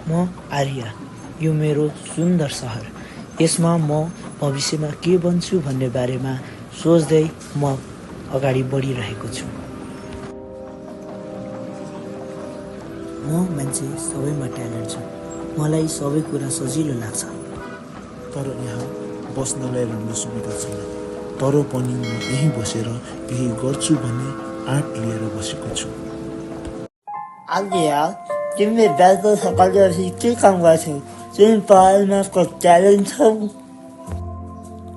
म आर्या, यो मेरो सुन्दर सहर। यसमा म भविष्यमा के बन्छु भन्ने बारेमा सोच्दै म अगाडि बढिरहेको छु। म मान्छे सबैमा ट्यालेन्ट छ, मलाई सबै कुरा सजिलो लाग्छ। तर यहाँ बस्नलाई राम्रो सुविधा छैन। तर पनि म यहीँ बसेर केही गर्छु भन्ने आँट लिएर बसेको छु। आर्या, तिमीले ब्याजको सकालपछि के काम गर्छौ? तिमी पढाइमा ट्यालेन्ट छौ?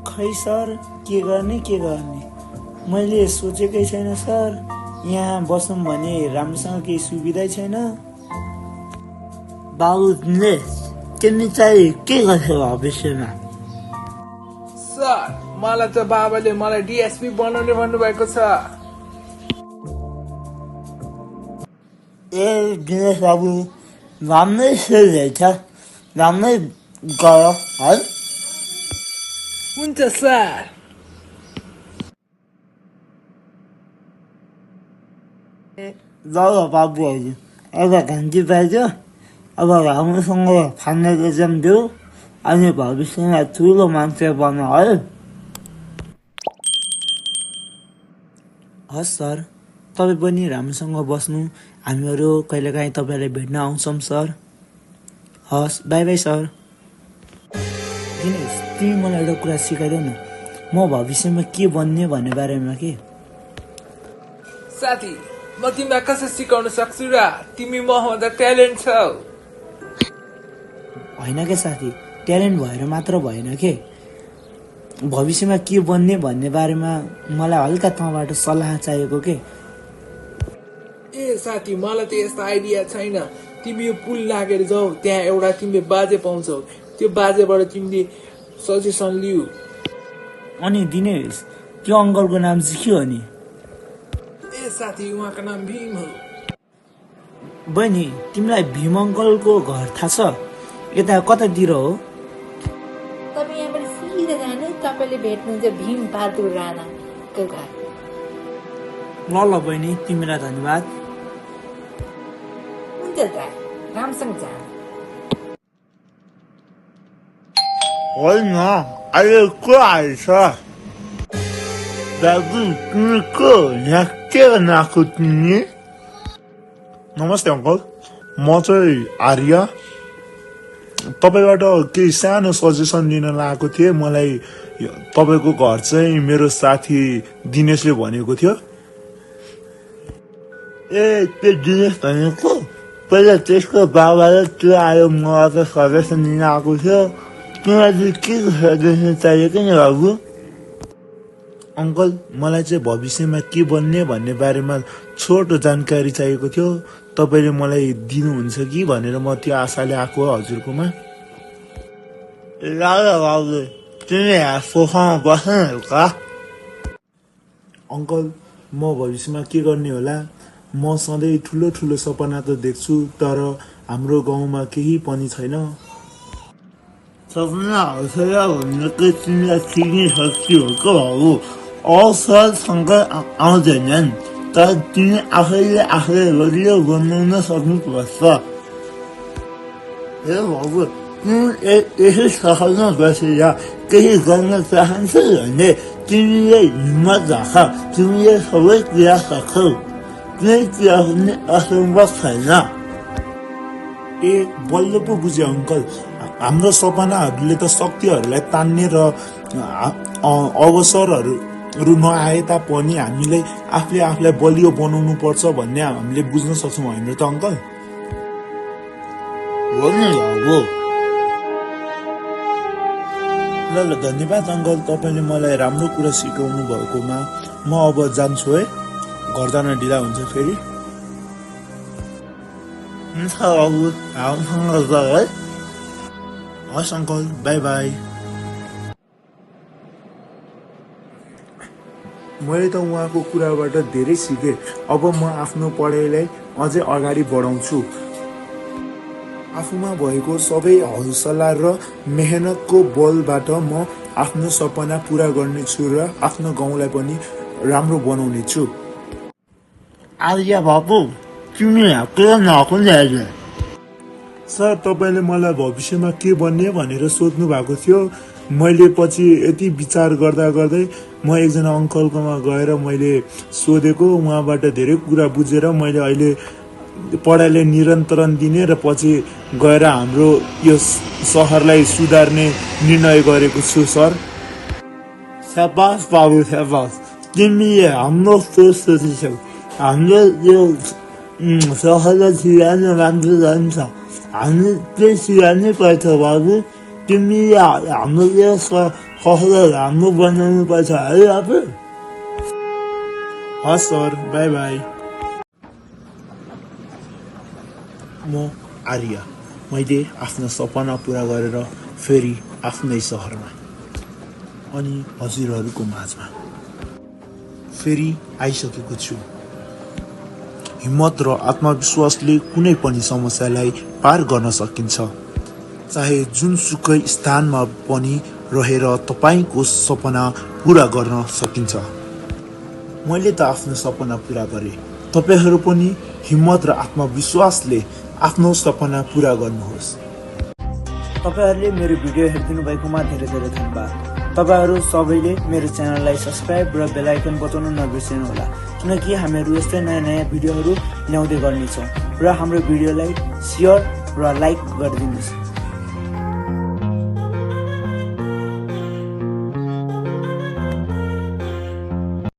खै सर, के गर्ने मैले सोचेकै छैन सर। यहाँ बसौँ भने राम्रोसँग केही सुविधै छैन। बाबु दिनेश, तिमी चाहिँ के गर्छौ भविष्यमा? सर, मलाई त बाबाले मलाई डिएसपी बनाउने भन्नुभएको छ। ए दिनेश बाबु, राम्रै सोचेछ, राम्रै गर है। हुन्छ सर। ल बाबुहरू, अब घन्टी पाइदियो। अब राम्रोसँग फाइनल एक्जाम देऊ अनि भविष्यमा ठुलो मान्छे बन है। हस् सर, तपाईँ पनि राम्रोसँग बस्नु। हामीहरू कहिलेकाहीँ तपाईँलाई भेट्न आउँछौँ सर। हस्, बाई बाई सर। दिनेश, तिमी मलाई एउटा कुरा सिकाइदेऊ न, म भविष्यमा के बन्ने भन्ने बारेमा के? साथी, म तिमीलाई कसरी सिकाउन सक्छु र? तिमी मभन्दा ट्यालेन्ट छौ। होइन के साथी, ट्यालेन्ट भएर मात्र भएन के। भविष्यमा के बन्ने भन्ने बारेमा मलाई हल्का तँबाट सल्लाह चाहिएको के। ए साथी, मलाई त यस्तो आइडिया छैन। तिमी यो पुल लागेर जाऊ, त्यहाँ एउटा तिमीले बाजे पाउँछौ। त्यो बाजेबाट तिमीले सजेसन लिऊ। अनि दिनेश, त्यो अङ्कलको नाम चाहिँ के हो नि? ए साथी, उहाँको नाम भीम हो। बहिनी, तिमीलाई भीम अङ्कलको घर थाहा छ? यता कतातिर हो? तपाईँ यहाँबाट सिधा जानु, तपाईँले भेट्नुहुन्छ भीम बहादुर राणाको घर। ल बहिनी, तिमीलाई धन्यवाद। हुन्छ त, राम्रोसँग जानु। होइन, अहिले को आएछ? दाजु, तिमी को? यहाँ के गर्न आएको तिमी? नमस्ते अङ्कल, म चाहिँ आर्या। तपाईँबाट केही सानो सजेसन लिन लागेको थिएँ। मलाई तपाईँको घर चाहिँ मेरो साथी दिनेशले भनेको थियो। ए त्यो दिनेश भनेको? पहिला त्यसको बाबाले त्यो आयो, मलाई त सजेसन लिन आएको थियो। तिमीलाई चाहिँ के सजेसन चाहिएको नि बाबु? अङ्कल, मलाई चाहिँ भविष्यमा के बन्ने भन्ने बारेमा छोटो जानकारी चाहिएको थियो। तपाईँले मलाई दिनुहुन्छ कि भनेर म त्यो आशाले आएको हजुरकोमा। ल बाबु, तिमी यहाँ सोफामा बस्नु का? अङ्कल, म भविष्यमा के गर्ने होला? म सधैँ ठुलो ठुलो सपना त देख्छु, तर हाम्रो गाउँमा केही पनि छैन। सपना हौसला भनेको तिमीलाई सिक्ने शक्ति हो कि बाबु। अवसरसँग आउँदैनन्, तर तिमी आफैले बलियो बनाउन सक्नुपर्छ। हे बाबु, तिमी यसै सहरमा बसेर केही गर्न चाहन्छौ भने तिमीले हिम्मत राख, तिमीले सबै कुरा सक्छौ। कुनै कुरा पनि असम्भव छैन। ए बल्ल पो बुझेँ अङ्कल, हाम्रो सपनाहरूले त शक्तिहरूलाई तान्ने र अवसरहरू नआए तापनि हामीले आफूलाई बलियो बनाउनु पर्छ भन्ने हामीले बुझ्न सक्छौँ होइन त अङ्कल? हो नि बाबु। ल धन्यवाद अङ्कल, तपाईँले मलाई राम्रो कुरा सिकाउनु भएकोमा। म अब जान्छु है, घर जान ढिला हुन्छ फेरि। हुन्छ बाबु, राम्रोसँग जाऊ है। हस् अङ्कल, बाई बाई। मैले त उहाँको कुराबाट धेरै सिकेँ। अब म आफ्नो पढाइलाई अझै अगाडि बढाउँछु। आफूमा भएको सबै हौसला र मेहनतको बलबाट म आफ्नो सपना पुरा गर्नेछु र आफ्नो गाउँलाई पनि राम्रो बनाउनेछु। आर्य बाबु तिमी किन नकुन्जेल? सर, तपाईँले मलाई भविष्यमा के बन्ने भनेर सोध्नु भएको थियो। मैले पछि यति विचार गर्दा गर्दै म एकजना अङ्कलकोमा गएर मैले सोधेको, उहाँबाट धेरै कुरा बुझेर मैले अहिले पढाइलाई निरन्तरण दिने र पछि गएर हाम्रो यो सहरलाई सुधार्ने निर्णय गरेको छु। सर, स्याबास बाबु स्याबास, तिमीले हाम्रो सोच सोचेछौ। हाम्रो यो सहरलाई सिकाउन राम्रो जान्छ, हामी त्यही सिकाउनै पर्छ बाबु। तिमीले हाम्रो यो सहरलाई राम्रो बनाउनु पर्छ है बाबु। हस् सर, बाई बाई। म आर्य, मैले आफ्नो सपना पुरा गरेर फेरि आफ्नै सहरमा अनि हजुरहरूको माझमा फेरि आइसकेको छु। हिम्मत र आत्मविश्वासले कुनै पनि समस्यालाई पार गर्न सकिन्छ। चाहे जुनसुकै स्थानमा पनि रहेर तपाईँको सपना पुरा गर्न सकिन्छ। मैले त आफ्नो सपना पुरा गरेँ, तपाईँहरू पनि हिम्मत र आत्मविश्वासले आफ्नो सपना पुरा गर्नुहोस्। तपाईहरूले मेरो भिडियो हेरिदिनु भएकोमा धेरै धेरै धन्यवाद। तपाईहरू सबैले मेरो च्यानललाई सब्सक्राइब र बेल आइकन बजाउन नबिर्सनु होला, किनकि हामीहरू यस्तै नयाँ नयाँ भिडियोहरू ल्याउँदै गर्नेछौँ र हाम्रो भिडियोलाई सेयर र लाइक गरिदिनुहोस्।